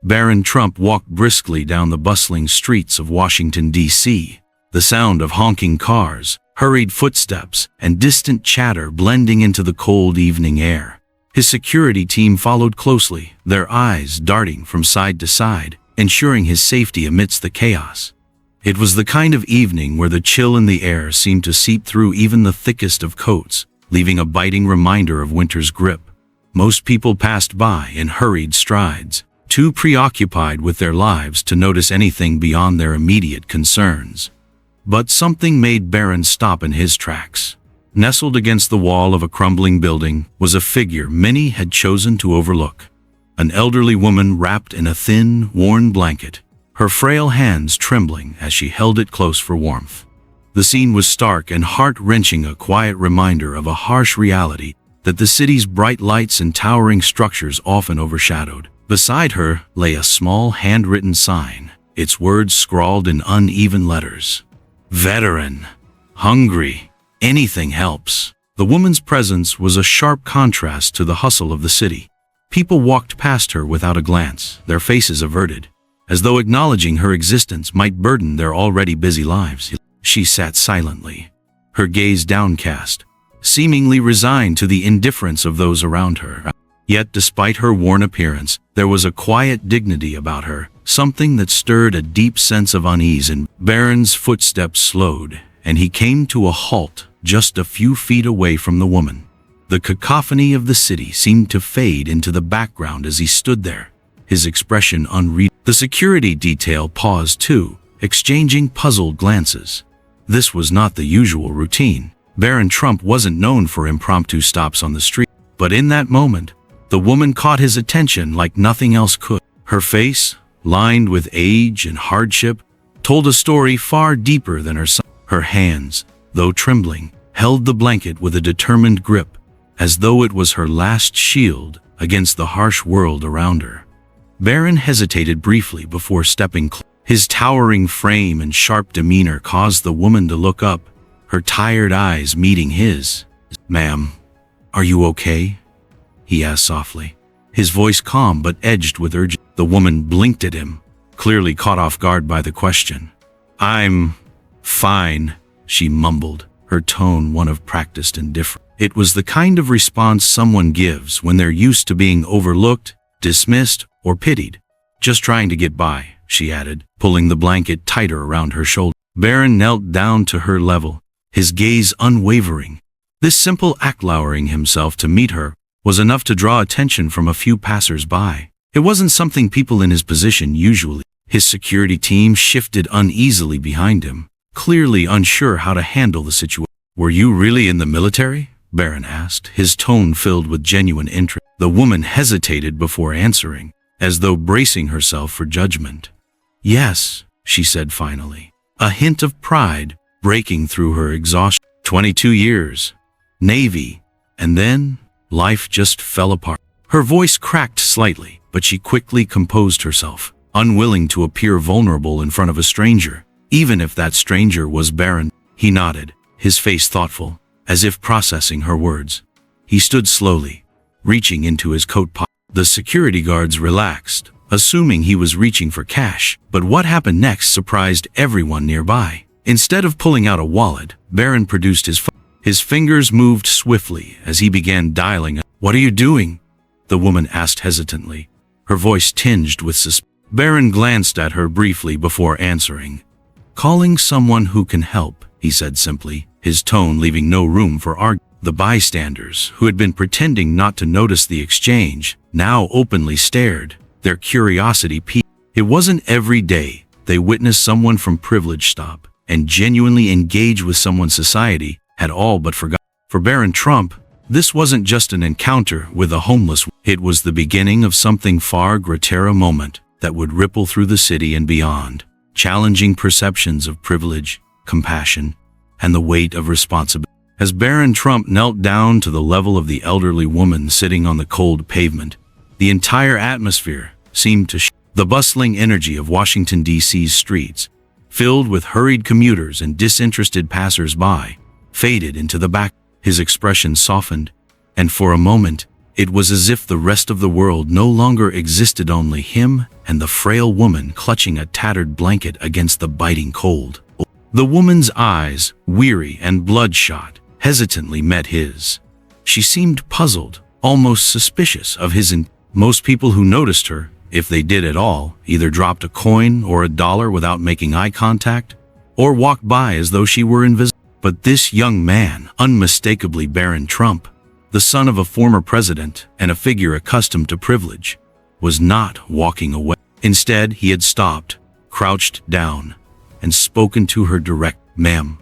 Barron Trump walked briskly down the bustling streets of Washington, D.C., the sound of honking cars, hurried footsteps, and distant chatter blending into the cold evening air. His security team followed closely, their eyes darting from side to side, ensuring his safety amidst the chaos. It was the kind of evening where the chill in the air seemed to seep through even the thickest of coats, leaving a biting reminder of winter's grip. Most people passed by in hurried strides, too preoccupied with their lives to notice anything beyond their immediate concerns. But something made Barron stop in his tracks. Nestled against the wall of a crumbling building was a figure many had chosen to overlook. An elderly woman wrapped in a thin, worn blanket, her frail hands trembling as she held it close for warmth. The scene was stark and heart-wrenching, a quiet reminder of a harsh reality that the city's bright lights and towering structures often overshadowed. Beside her lay a small handwritten sign, its words scrawled in uneven letters. "Veteran. Hungry. Anything helps." The woman's presence was a sharp contrast to the hustle of the city. People walked past her without a glance, their faces averted, as though acknowledging her existence might burden their already busy lives. She sat silently, her gaze downcast, seemingly resigned to the indifference of those around her. Yet despite her worn appearance, there was a quiet dignity about her, something that stirred a deep sense of unease. And Barron's footsteps slowed, and he came to a halt just a few feet away from the woman. The cacophony of the city seemed to fade into the background as he stood there, his expression unreadable. The security detail paused too, exchanging puzzled glances. This was not the usual routine. Barron Trump wasn't known for impromptu stops on the street, but in that moment, the woman caught his attention like nothing else could. Her face, lined with age and hardship, told a story far deeper than her son. Her hands, though trembling, held the blanket with a determined grip, as though it was her last shield against the harsh world around her. Barron hesitated briefly before stepping close. His towering frame and sharp demeanor caused the woman to look up, her tired eyes meeting his. "Ma'am, are you okay?" he asked softly, his voice calm but edged with urgency. The woman blinked at him, clearly caught off guard by the question. "I'm fine," she mumbled, her tone one of practiced indifference. It was the kind of response someone gives when they're used to being overlooked, dismissed, or pitied. "Just trying to get by," she added, pulling the blanket tighter around her shoulder. Barron knelt down to her level, his gaze unwavering. This simple act, lowering himself to meet her, was enough to draw attention from a few passers-by. It wasn't something people in his position usually. His security team shifted uneasily behind him, clearly unsure how to handle the situation. "Were you really in the military?" Barron asked, his tone filled with genuine interest. The woman hesitated before answering, as though bracing herself for judgment. "Yes," she said finally, a hint of pride breaking through her exhaustion. 22 years, Navy, and then life just fell apart. Her voice cracked slightly, but she quickly composed herself, unwilling to appear vulnerable in front of a stranger, even if that stranger was Barron. He nodded, his face thoughtful, as if processing her words. He stood slowly, reaching into his coat pocket. The security guards relaxed, assuming he was reaching for cash, but what happened next surprised everyone nearby. Instead of pulling out a wallet, Barron produced his phone. His fingers moved swiftly as he began dialing. "What are you doing?" the woman asked hesitantly, her voice tinged with suspicion. Barron glanced at her briefly before answering. "Calling someone who can help," he said simply, his tone leaving no room for argument. The bystanders, who had been pretending not to notice the exchange, now openly stared, their curiosity piqued. It wasn't every day they witnessed someone from privilege stop and genuinely engage with someone's society had all but forgotten. For Barron Trump, this wasn't just an encounter with a homeless. It was the beginning of something far greater, a moment that would ripple through the city and beyond, challenging perceptions of privilege, compassion, and the weight of responsibility. As Barron Trump knelt down to the level of the elderly woman sitting on the cold pavement, the entire atmosphere seemed to shift. The bustling energy of Washington, D.C.'s streets, filled with hurried commuters and disinterested passers-by, faded into the back. His expression softened, and for a moment, It was as if the rest of the world no longer existed, only him and the frail woman clutching a tattered blanket against the biting cold. The woman's eyes, weary and bloodshot, hesitantly met his. She seemed puzzled, almost suspicious of his Most people who noticed her, if they did at all, either dropped a coin or a dollar without making eye contact, or walked by as though she were invisible. But this young man, unmistakably Barron Trump, the son of a former president and a figure accustomed to privilege, was not walking away. Instead, he had stopped, crouched down, and spoken to her direct. "Ma'am,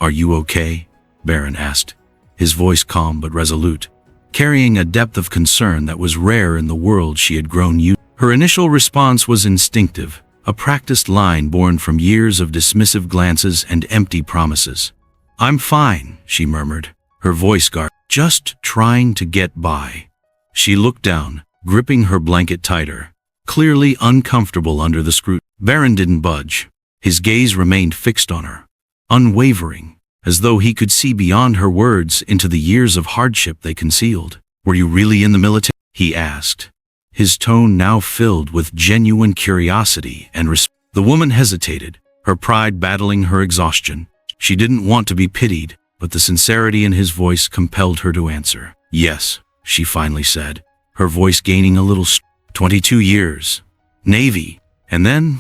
are you okay?" Barron asked, his voice calm but resolute, carrying a depth of concern that was rare in the world she had grown used to. Her initial response was instinctive, a practiced line born from years of dismissive glances and empty promises. "I'm fine," she murmured, her voice guarded. "Just trying to get by." She looked down, gripping her blanket tighter, clearly uncomfortable under the scrutiny. Barron didn't budge. His gaze remained fixed on her, unwavering, as though he could see beyond her words into the years of hardship they concealed. "Were you really in the military?" he asked, his tone now filled with genuine curiosity and respect. The woman hesitated, her pride battling her exhaustion. She didn't want to be pitied, but the sincerity in his voice compelled her to answer. "Yes," she finally said, her voice gaining a little 22 years. Navy. And then,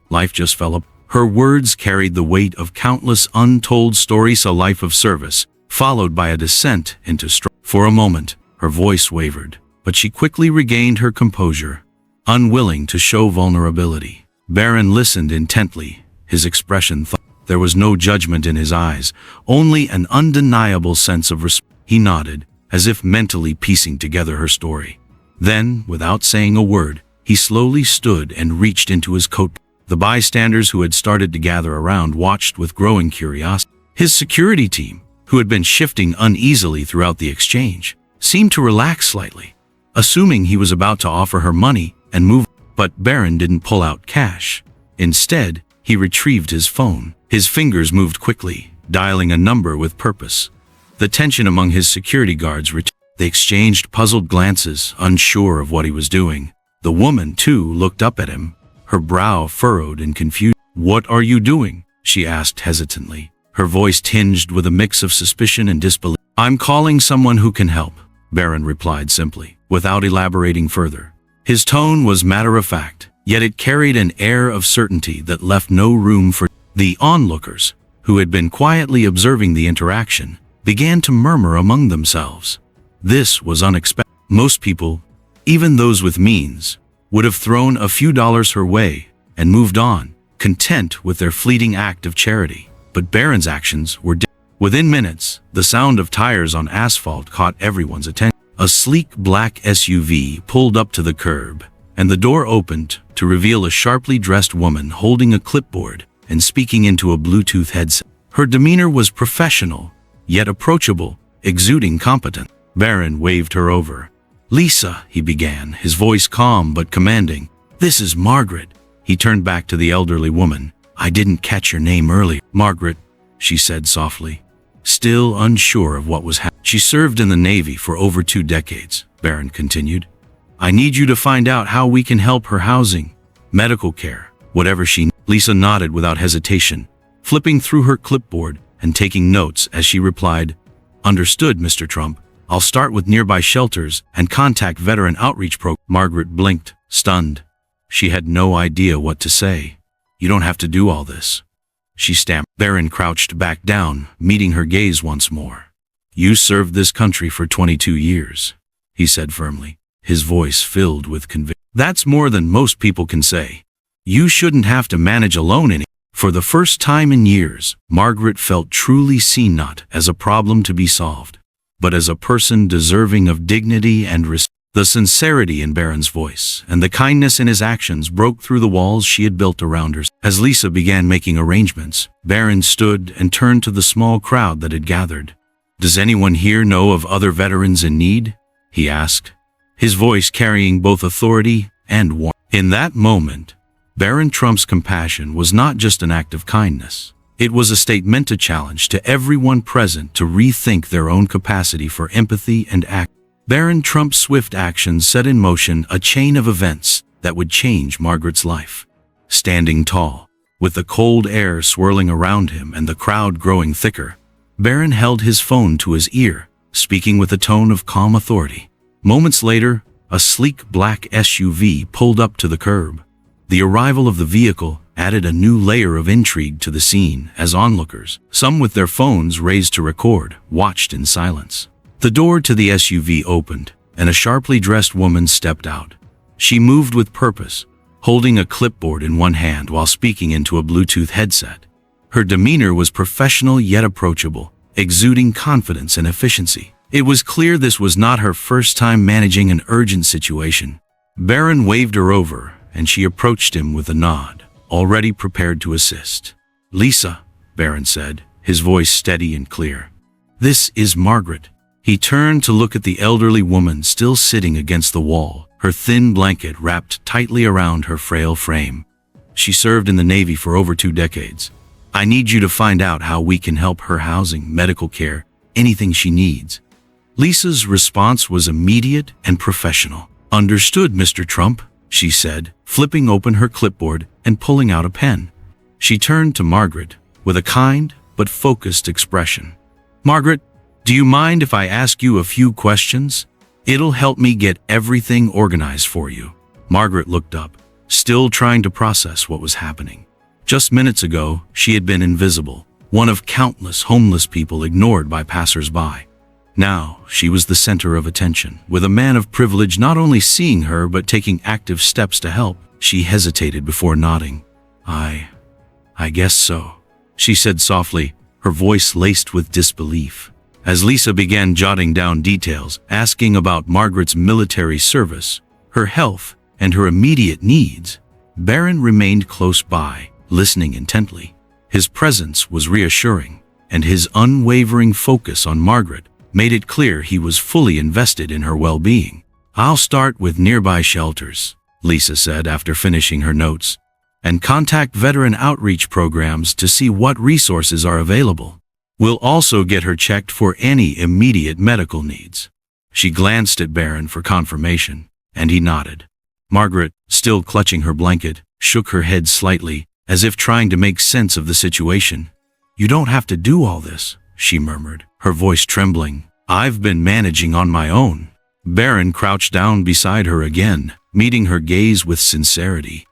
life just fell apart. Her words carried the weight of countless untold stories, a life of service, followed by a descent into strife. For a moment, her voice wavered, but she quickly regained her composure, unwilling to show vulnerability. Barron listened intently, his expression there was no judgment in his eyes, only an undeniable sense of respect. He nodded, as if mentally piecing together her story. Then, without saying a word, he slowly stood and reached into his coat. The bystanders who had started to gather around watched with growing curiosity. His security team, who had been shifting uneasily throughout the exchange, seemed to relax slightly, assuming he was about to offer her money and move. But Barron didn't pull out cash. Instead, he retrieved his phone. His fingers moved quickly, dialing a number with purpose. The tension among his security guards returned. They exchanged puzzled glances, unsure of what he was doing. The woman, too, looked up at him, her brow furrowed in confusion. "What are you doing?" she asked hesitantly, her voice tinged with a mix of suspicion and disbelief. "I'm calling someone who can help," Barron replied simply, without elaborating further. His tone was matter-of-fact, yet it carried an air of certainty that left no room for. The onlookers, who had been quietly observing the interaction, began to murmur among themselves. This was unexpected. Most people, even those with means, would have thrown a few dollars her way and moved on, content with their fleeting act of charity. But Barron's actions were different. Within minutes, the sound of tires on asphalt caught everyone's attention. A sleek black SUV pulled up to the curb, and the door opened to reveal a sharply dressed woman holding a clipboard and speaking into a Bluetooth headset. Her demeanor was professional, yet approachable, exuding competence. Barron waved her over. "Lisa," he began, his voice calm but commanding. "This is Margaret." He turned back to the elderly woman. "I didn't catch your name earlier." "Margaret," she said softly, still unsure of what was happening. "She served in the Navy for over 2 decades, Barron continued. "I need you to find out how we can help her housing, medical care, whatever she needs." Lisa nodded without hesitation, flipping through her clipboard and taking notes as she replied, "Understood, Mr. Trump. I'll start with nearby shelters and contact veteran outreach program." Margaret blinked, stunned. She had no idea what to say. "You don't have to do all this," she stammered. Barron crouched back down, meeting her gaze once more. "You served this country for 22 years, he said firmly, his voice filled with conviction. "That's more than most people can say. You shouldn't have to manage alone anymore." For the first time in years, Margaret felt truly seen, not as a problem to be solved, but as a person deserving of dignity and respect. The sincerity in Barron's voice and the kindness in his actions broke through the walls she had built around her. As Lisa began making arrangements, Barron stood and turned to the small crowd that had gathered. "Does anyone here know of other veterans in need?" he asked, his voice carrying both authority and warmth. In that moment, Barron Trump's compassion was not just an act of kindness. It was a statement, a challenge to everyone present to rethink their own capacity for empathy and act. Barron Trump's swift actions set in motion a chain of events that would change Margaret's life. Standing tall, with the cold air swirling around him and the crowd growing thicker, Barron held his phone to his ear, speaking with a tone of calm authority. Moments later, a sleek black SUV pulled up to the curb. The arrival of the vehicle added a new layer of intrigue to the scene as onlookers, some with their phones raised to record, watched in silence. The door to the SUV opened, and a sharply dressed woman stepped out. She moved with purpose, holding a clipboard in one hand while speaking into a Bluetooth headset. Her demeanor was professional yet approachable, exuding confidence and efficiency. It was clear this was not her first time managing an urgent situation. Barron waved her over, and she approached him with a nod, already prepared to assist. "Lisa," Barron said, his voice steady and clear. "This is Margaret." He turned to look at the elderly woman still sitting against the wall, her thin blanket wrapped tightly around her frail frame. "She served in the Navy for over 2 decades. I need you to find out how we can help her housing, medical care, anything she needs." Lisa's response was immediate and professional. "Understood, Mr. Trump," she said, flipping open her clipboard and pulling out a pen. She turned to Margaret with a kind but focused expression. "Margaret, do you mind if I ask you a few questions? It'll help me get everything organized for you." Margaret looked up, still trying to process what was happening. Just minutes ago, she had been invisible, one of countless homeless people ignored by passers-by. Now, she was the center of attention, with a man of privilege not only seeing her but taking active steps to help. She hesitated before nodding. I guess so," she said softly, her voice laced with disbelief. As Lisa began jotting down details, asking about Margaret's military service, her health, and her immediate needs, Barron remained close by, listening intently. His presence was reassuring, and his unwavering focus on Margaret made it clear he was fully invested in her well-being. "I'll start with nearby shelters," Lisa said after finishing her notes, "and contact veteran outreach programs to see what resources are available. We'll also get her checked for any immediate medical needs." She glanced at Barron for confirmation, and he nodded. Margaret, still clutching her blanket, shook her head slightly, as if trying to make sense of the situation. "You don't have to do all this," she murmured, her voice trembling. "I've been managing on my own." Barron crouched down beside her again, meeting her gaze with sincerity.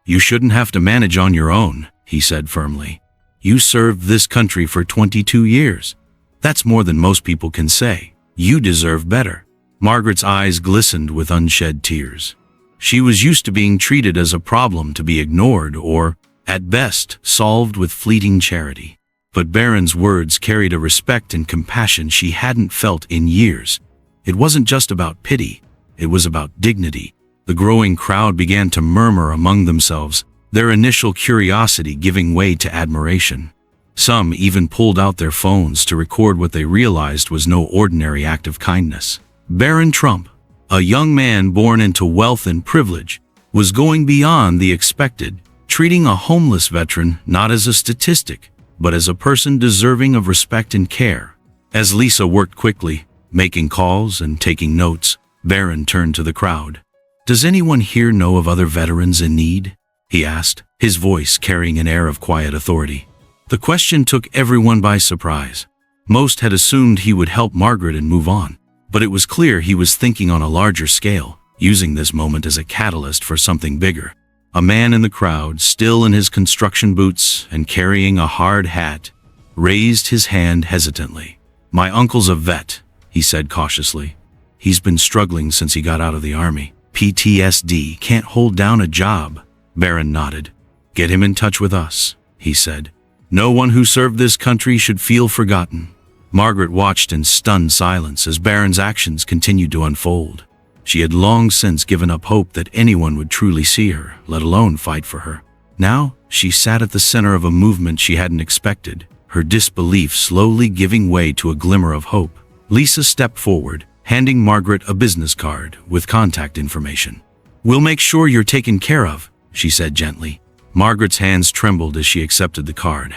"You shouldn't have to manage on your own," he said firmly. "You served this country for 22 years. That's more than most people can say. You deserve better." Margaret's eyes glistened with unshed tears. She was used to being treated as a problem to be ignored or, at best, solved with fleeting charity. But Barron's words carried a respect and compassion she hadn't felt in years. It wasn't just about pity, it was about dignity. The growing crowd began to murmur among themselves, their initial curiosity giving way to admiration. Some even pulled out their phones to record what they realized was no ordinary act of kindness. Barron Trump, a young man born into wealth and privilege, was going beyond the expected, treating a homeless veteran not as a statistic, but as a person deserving of respect and care. As Lisa worked quickly, making calls and taking notes, Barron turned to the crowd. "Does anyone here know of other veterans in need?" he asked, his voice carrying an air of quiet authority. The question took everyone by surprise. Most had assumed he would help Margaret and move on, but it was clear he was thinking on a larger scale, using this moment as a catalyst for something bigger. A man in the crowd, still in his construction boots and carrying a hard hat, raised his hand hesitantly. "My uncle's a vet," he said cautiously. "He's been struggling since he got out of the army. PTSD, can't hold down a job." Barron nodded. "Get him in touch with us," he said. "No one who served this country should feel forgotten." Margaret watched in stunned silence as Barron's actions continued to unfold. She had long since given up hope that anyone would truly see her, let alone fight for her. Now, she sat at the center of a movement she hadn't expected, her disbelief slowly giving way to a glimmer of hope. Lisa stepped forward, handing Margaret a business card with contact information. "We'll make sure you're taken care of," she said gently. Margaret's hands trembled as she accepted the card.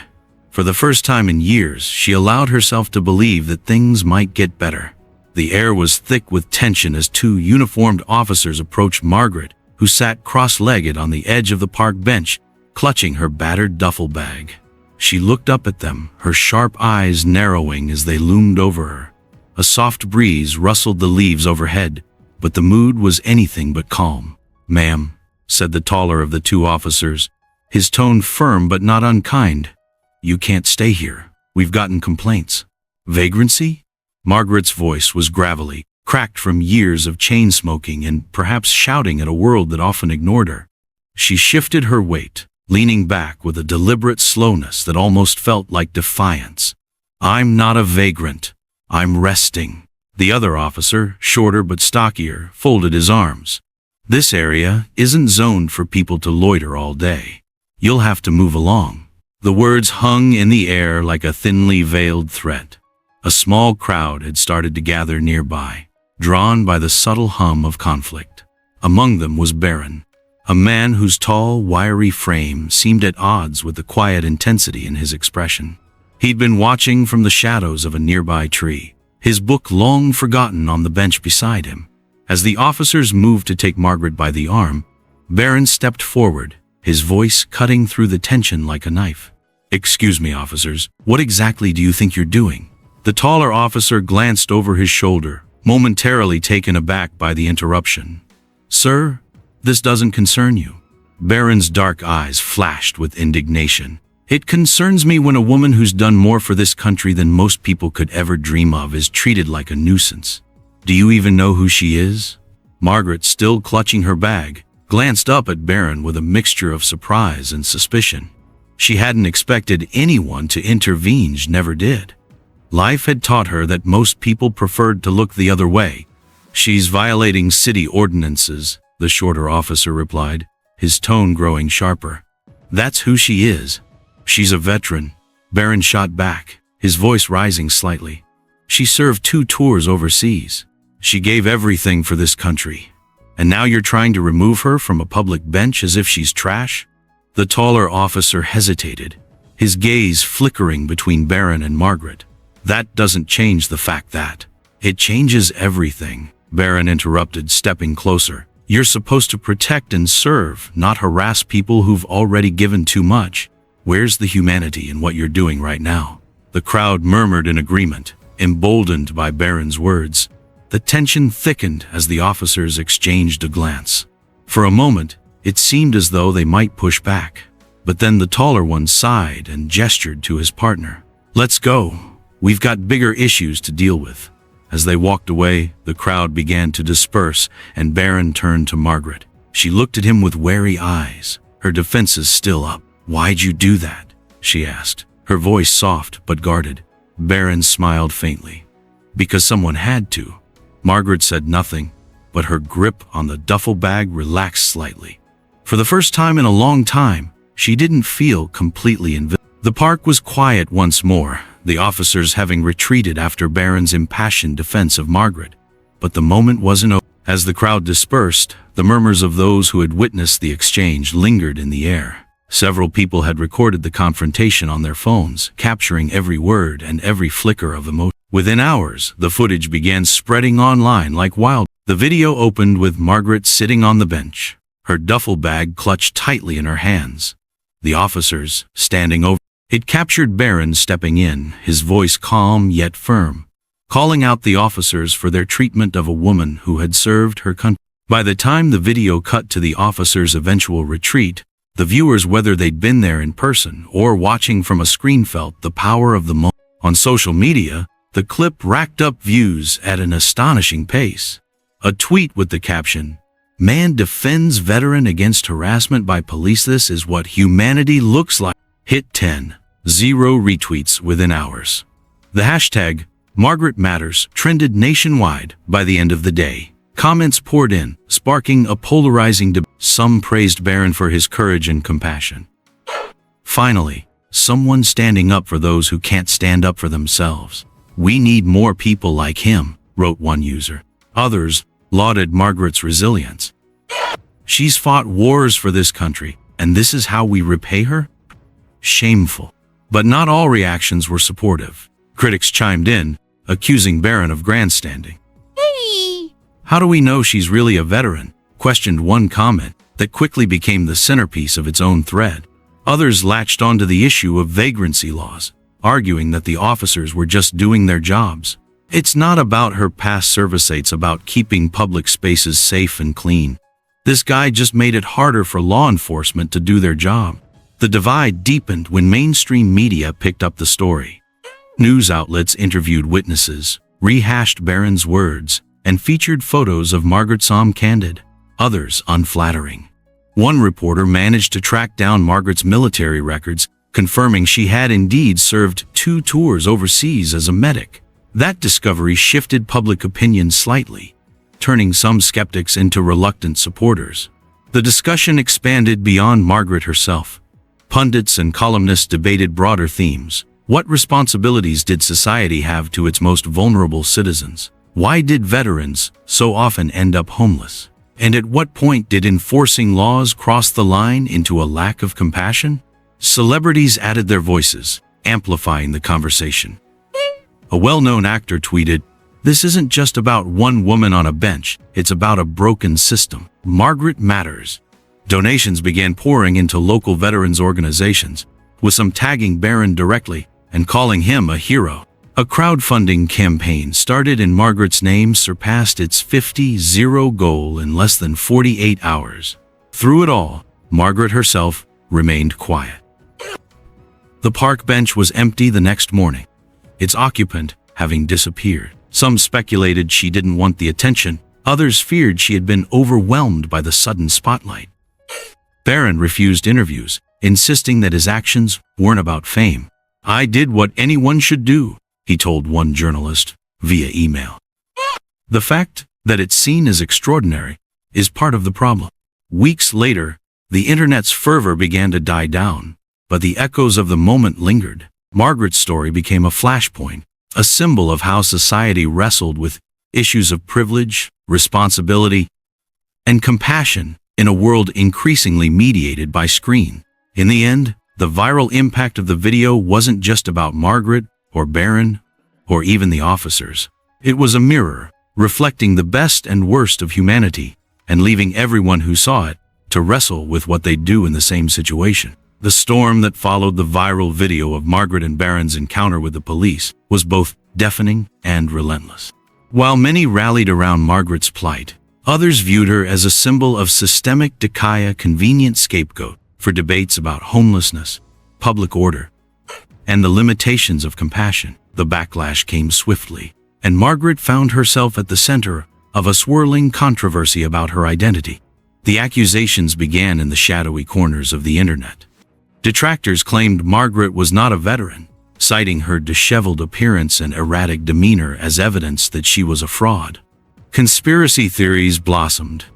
For the first time in years, she allowed herself to believe that things might get better. The air was thick with tension as two uniformed officers approached Margaret, who sat cross-legged on the edge of the park bench, clutching her battered duffel bag. She looked up at them, her sharp eyes narrowing as they loomed over her. A soft breeze rustled the leaves overhead, but the mood was anything but calm. "Ma'am," said the taller of the two officers, his tone firm but not unkind, "you can't stay here. We've gotten complaints." "Vagrancy?" Margaret's voice was gravelly, cracked from years of chain smoking and perhaps shouting at a world that often ignored her. She shifted her weight, leaning back with a deliberate slowness that almost felt like defiance. "I'm not a vagrant. I'm resting." The other officer, shorter but stockier, folded his arms. "This area isn't zoned for people to loiter all day. You'll have to move along." The words hung in the air like a thinly veiled threat. A small crowd had started to gather nearby, drawn by the subtle hum of conflict. Among them was Barron, a man whose tall, wiry frame seemed at odds with the quiet intensity in his expression. He'd been watching from the shadows of a nearby tree, his book long forgotten on the bench beside him. As the officers moved to take Margaret by the arm, Barron stepped forward, his voice cutting through the tension like a knife. "Excuse me, officers, what exactly do you think you're doing?" The taller officer glanced over his shoulder, momentarily taken aback by the interruption. "Sir, this doesn't concern you." Barron's dark eyes flashed with indignation. "It concerns me when a woman who's done more for this country than most people could ever dream of is treated like a nuisance. Do you even know who she is?" Margaret, still clutching her bag, glanced up at Barron with a mixture of surprise and suspicion. She hadn't expected anyone to intervene, she never did. Life had taught her that most people preferred to look the other way. "She's violating city ordinances," the shorter officer replied, his tone growing sharper. "That's who she is. She's a veteran," Barron shot back, his voice rising slightly. "She served 2 tours overseas. She gave everything for this country. And now you're trying to remove her from a public bench as if she's trash?" The taller officer hesitated, his gaze flickering between Barron and Margaret. "That doesn't change the fact that—" "It changes everything," Barron interrupted, stepping closer. "You're supposed to protect and serve, not harass people who've already given too much. Where's the humanity in what you're doing right now?" The crowd murmured in agreement, emboldened by Barron's words. The tension thickened as the officers exchanged a glance. For a moment, it seemed as though they might push back. But then the taller one sighed and gestured to his partner. "Let's go. We've got bigger issues to deal with." As they walked away, the crowd began to disperse, and Barron turned to Margaret. She looked at him with wary eyes, her defenses still up. "Why'd you do that?" she asked, her voice soft but guarded. Barron smiled faintly. "Because someone had to." Margaret said nothing, but her grip on the duffel bag relaxed slightly. For the first time in a long time, she didn't feel completely invisible. The park was quiet once more, the officers having retreated after Barron's impassioned defense of Margaret. But the moment wasn't over. As the crowd dispersed, the murmurs of those who had witnessed the exchange lingered in the air. Several people had recorded the confrontation on their phones, capturing every word and every flicker of emotion. Within hours, the footage began spreading online like wildfire. The video opened with Margaret sitting on the bench, her duffel bag clutched tightly in her hands. The officers, standing over. It captured Barron stepping in, his voice calm yet firm, calling out the officers for their treatment of a woman who had served her country. By the time the video cut to the officers' eventual retreat, the viewers, whether they'd been there in person or watching from a screen, felt the power of the moment. On social media, the clip racked up views at an astonishing pace. A tweet with the caption, "Man defends veteran against harassment by police. This is what humanity looks like," hit 10,000 retweets within hours. The hashtag Margaret Matters trended nationwide by the end of the day. Comments poured in, sparking a polarizing debate. Some praised Barron for his courage and compassion. Finally, someone standing up for those who can't stand up for themselves. "We need more people like him," wrote one user. Others lauded Margaret's resilience. "She's fought wars for this country, and this is how we repay her?" Shameful. But not all reactions were supportive. Critics chimed in, accusing Barron of grandstanding. "How do we know she's really a veteran?" questioned one comment that quickly became the centerpiece of its own thread. Others latched onto the issue of vagrancy laws, arguing that the officers were just doing their jobs. "It's not about her past service, it's about keeping public spaces safe and clean. This guy just made it harder for law enforcement to do their job." The divide deepened when mainstream media picked up the story. News outlets interviewed witnesses, rehashed Barron's words, and featured photos of Margaret some candid, others unflattering. One reporter managed to track down Margaret's military records, confirming she had indeed served 2 tours overseas as a medic. That discovery shifted public opinion slightly, turning some skeptics into reluctant supporters. The discussion expanded beyond Margaret herself. Pundits and columnists debated broader themes. What responsibilities did society have to its most vulnerable citizens? Why did veterans so often end up homeless? And at what point did enforcing laws cross the line into a lack of compassion? Celebrities added their voices, amplifying the conversation. A well-known actor tweeted, "This isn't just about one woman on a bench, it's about a broken system. Margaret matters." Donations began pouring into local veterans organizations, with some tagging Barron directly and calling him a hero. A crowdfunding campaign started in Margaret's name surpassed its 50-0 goal in less than 48 hours. Through it all, Margaret herself remained quiet. The park bench was empty the next morning, its occupant having disappeared. Some speculated she didn't want the attention, others feared she had been overwhelmed by the sudden spotlight. Barron refused interviews, insisting that his actions weren't about fame. "I did what anyone should do," he told one journalist via email. The fact that it's seen as extraordinary is part of the problem. Weeks later, the internet's fervor began to die down, but the echoes of the moment lingered. Margaret's story became a flashpoint, a symbol of how society wrestled with issues of privilege, responsibility, and compassion in a world increasingly mediated by screen. In the end, the viral impact of the video wasn't just about Margaret or Barron or even the officers. It was a mirror, reflecting the best and worst of humanity and leaving everyone who saw it to wrestle with what they'd do in the same situation. The storm that followed the viral video of Margaret and Barron's encounter with the police was both deafening and relentless. While many rallied around Margaret's plight, others viewed her as a symbol of systemic decay, a convenient scapegoat for debates about homelessness, public order, and the limitations of compassion. The backlash came swiftly, and Margaret found herself at the center of a swirling controversy about her identity. The accusations began in the shadowy corners of the internet. Detractors claimed Margaret was not a veteran, citing her disheveled appearance and erratic demeanor as evidence that she was a fraud. Conspiracy theories blossomed.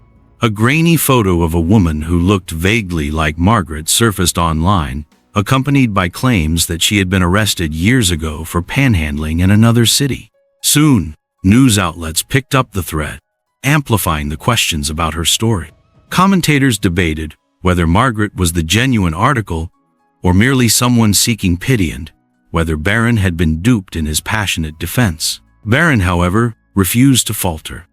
A grainy photo of a woman who looked vaguely like Margaret surfaced online, accompanied by claims that she had been arrested years ago for panhandling in another city. Soon, news outlets picked up the thread, amplifying the questions about her story. Commentators debated whether Margaret was the genuine article or merely someone seeking pity, and whether Barron had been duped in his passionate defense. Barron, however, refused to falter.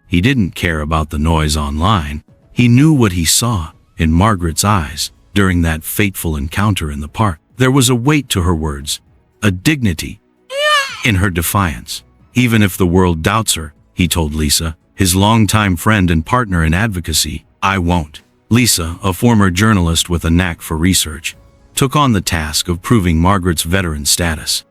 He didn't care about the noise online. He knew what he saw in Margaret's eyes during that fateful encounter in the park. There was a weight to her words, a dignity in her defiance. "Even if the world doubts her," he told Lisa, his longtime friend and partner in advocacy, "I won't." Lisa, a former journalist with a knack for research, took on the task of proving Margaret's veteran status.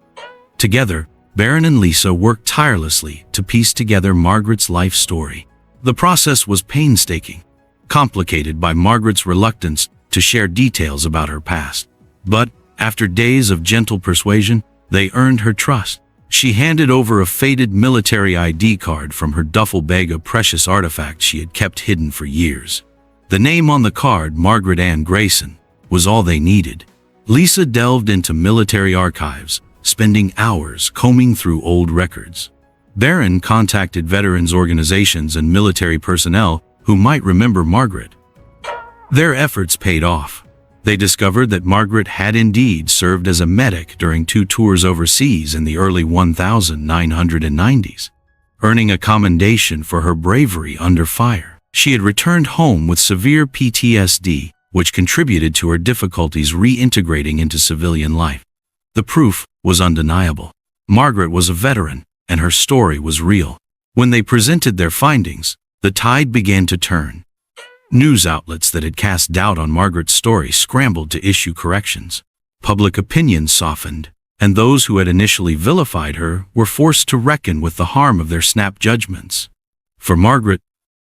Together, Barron and Lisa worked tirelessly to piece together Margaret's life story. The process was painstaking, complicated by Margaret's reluctance to share details about her past. But, after days of gentle persuasion, they earned her trust. She handed over a faded military ID card from her duffel bag, of precious artifacts she had kept hidden for years. The name on the card, Margaret Ann Grayson, was all they needed. Lisa delved into military archives, spending hours combing through old records. Barron contacted veterans organizations and military personnel who might remember Margaret. Their efforts paid off. They discovered that Margaret had indeed served as a medic during 2 tours overseas in the early 1990s. earning a commendation for her bravery under fire. She had returned home with severe PTSD, which contributed to her difficulties reintegrating into civilian life. The proof was undeniable. Margaret was a veteran, and her story was real. When they presented their findings, the tide began to turn. News outlets that had cast doubt on Margaret's story scrambled to issue corrections. Public opinion softened, and those who had initially vilified her were forced to reckon with the harm of their snap judgments. For Margaret,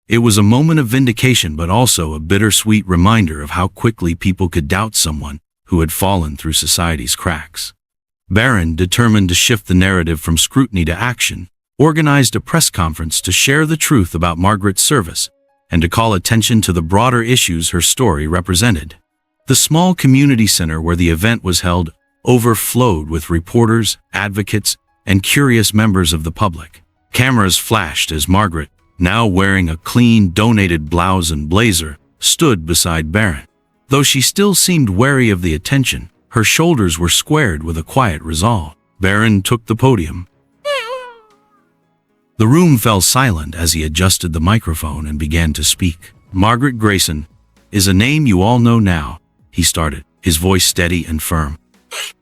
it was a moment of vindication but also a bittersweet reminder of how quickly people could doubt someone who had fallen through society's cracks. Barron, determined to shift the narrative from scrutiny to action, organized a press conference to share the truth about Margaret's service and to call attention to the broader issues her story represented. The small community center where the event was held overflowed with reporters, advocates, and curious members of the public. Cameras flashed as Margaret, now wearing a clean, donated blouse and blazer, stood beside Barron. Though she still seemed wary of the attention, her shoulders were squared with a quiet resolve. Barron took the podium. The room fell silent as he adjusted the microphone and began to speak. Margaret Grayson is a name you all know now, he started, his voice steady and firm.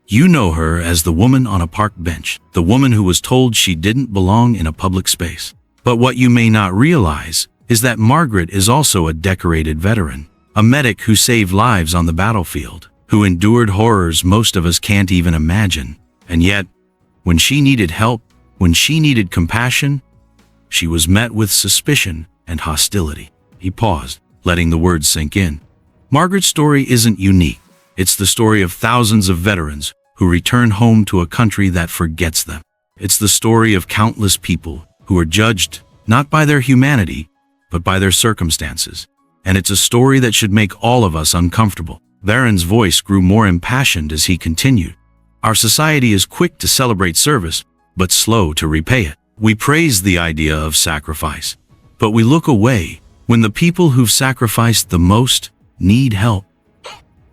You know her as the woman on a park bench, the woman who was told she didn't belong in a public space. But what you may not realize is that Margaret is also a decorated veteran, a medic who saved lives on the battlefield, who endured horrors most of us can't even imagine. And yet, when she needed help, when she needed compassion, she was met with suspicion and hostility. He paused, letting the words sink in. Margaret's story isn't unique. It's the story of thousands of veterans who return home to a country that forgets them. It's the story of countless people who are judged not by their humanity, but by their circumstances. And it's a story that should make all of us uncomfortable. Barron's voice grew more impassioned as he continued. Our society is quick to celebrate service, but slow to repay it. We praise the idea of sacrifice, but we look away when the people who've sacrificed the most need help.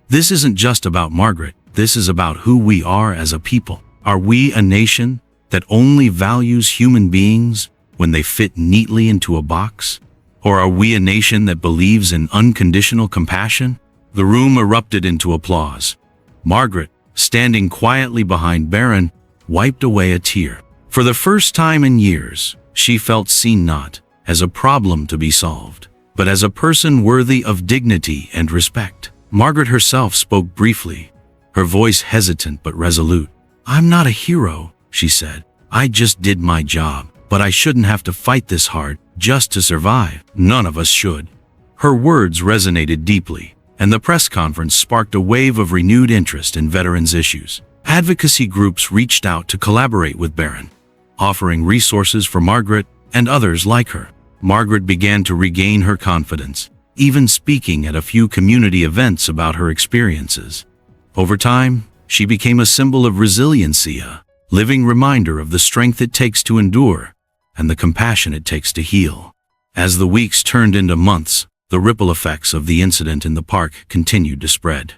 This isn't just about Margaret. This is about who we are as a people. Are we a nation that only values human beings when they fit neatly into a box? Or are we a nation that believes in unconditional compassion? The room erupted into applause. Margaret, standing quietly behind Barron, wiped away a tear. For the first time in years, she felt seen not as a problem to be solved, but as a person worthy of dignity and respect. Margaret herself spoke briefly, her voice hesitant but resolute. I'm not a hero, she said. I just did my job, but I shouldn't have to fight this hard just to survive. None of us should. Her words resonated deeply, and the press conference sparked a wave of renewed interest in veterans' issues. Advocacy groups reached out to collaborate with Barron, offering resources for Margaret and others like her. Margaret began to regain her confidence, even speaking at a few community events about her experiences. Over time, she became a symbol of resiliency, a living reminder of the strength it takes to endure and the compassion it takes to heal. As the weeks turned into months, the ripple effects of the incident in the park continued to spread.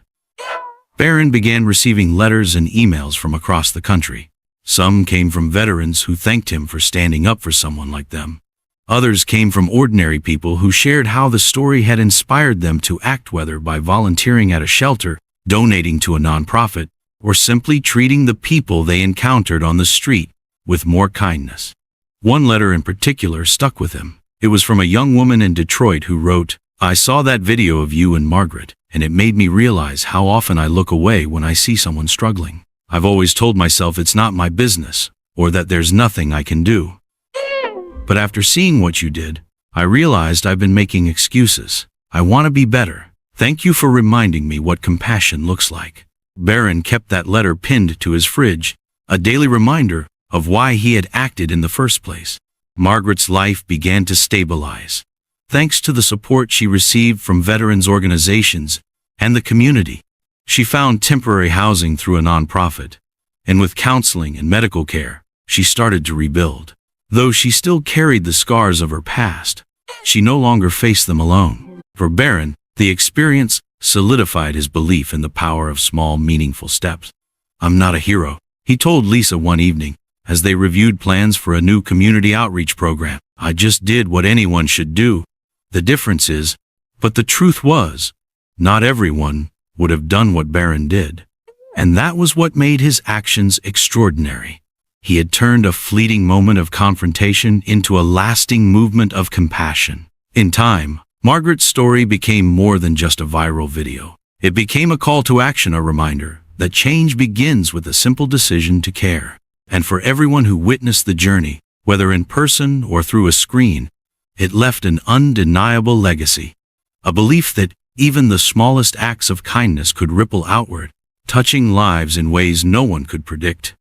Barron began receiving letters and emails from across the country. Some came from veterans who thanked him for standing up for someone like them. Others came from ordinary people who shared how the story had inspired them to act, whether by volunteering at a shelter, donating to a nonprofit, or simply treating the people they encountered on the street with more kindness. One letter in particular stuck with him. It was from a young woman in Detroit who wrote, I saw that video of you and Margaret, and it made me realize how often I look away when I see someone struggling. I've always told myself it's not my business, or that there's nothing I can do. But after seeing what you did, I realized I've been making excuses. I want to be better. Thank you for reminding me what compassion looks like. Barron kept that letter pinned to his fridge, a daily reminder of why he had acted in the first place. Margaret's life began to stabilize, thanks to the support she received from veterans organizations and the community. She found temporary housing through a nonprofit, and with counseling and medical care, she started to rebuild. Though she still carried the scars of her past, she no longer faced them alone. For Barron, the experience solidified his belief in the power of small, meaningful steps. I'm not a hero, he told Lisa one evening, as they reviewed plans for a new community outreach program. "I just did what anyone should do. The difference is," but the truth was, not everyone would have done what Barron did. And that was what made his actions extraordinary. He had turned a fleeting moment of confrontation into a lasting movement of compassion. In time, Margaret's story became more than just a viral video. It became a call to action, a reminder that change begins with a simple decision to care. And for everyone who witnessed the journey, whether in person or through a screen, it left an undeniable legacy. A belief that even the smallest acts of kindness could ripple outward, touching lives in ways no one could predict.